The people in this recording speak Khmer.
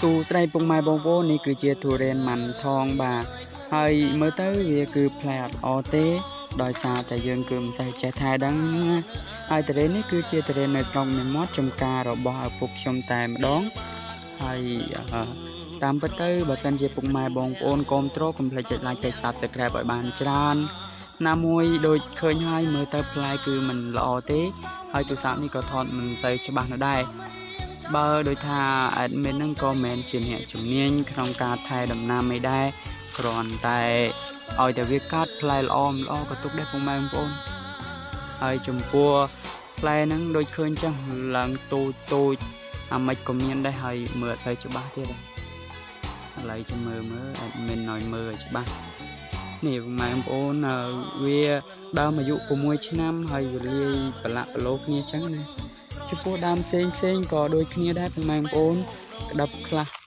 ស៊ូស្ដីពុកម៉ែបងប្អូននេះគឺជាទុរេនម៉ាន់ថងបាទហើយមើលទៅវាគឺផ្លែអត់អទេដោយសារតែយើងគឺមិនសូវចេះថែដឹងណាហើយទុរេននេះគឺជាទុរេននៅស្រុកមេមត់ចំការរបស់ឪពុកខ្ញុំតែម្ដងហើយតាមពិតទៅបើសិនជាពុកម៉ែបងប្អូនគាំទ្រកុំភ្លេចចុច like ចុច Subscribe ឲ្យបានច្រើនណាមួយដូចឃើញហើយមើលទៅផ្លែគឺមិនល្អទេហើយទូរស័ព្ទនេះក៏ថតមិនសូវច្បាស់នោះដែរបើដូចថា admin ហ្នឹងក៏មិនជាអ្នកជំនាញក្នុងការថែដំណាំអីដែរគ្រាន់តែឲ្យតែវាកាត់ផ្លែល្អមិនល្អក៏ទុកដែរពុកម៉ែបងប្អូនហើយចំពោះផ្លែហ្នឹងដូចឃើញចឹងឡើងតូចអាម៉េចក៏មានដែរហើយមើលអត់សូវច្បាស់ទៀតឥឡូវចាំមើល admin ឲ្យមើលឲ្យច្បាស់នេះពុកម៉ែបងប្អូនវាដើមអាយុ6ឆ្នាំហើយវាលាយប្រឡាក់ប្រឡូគ្នាចឹងណាចំពោះដើមផ្សេងក៏ដូចគ្នាដែរពុកម៉ែបងប្អូនក្តឹបខ្លះ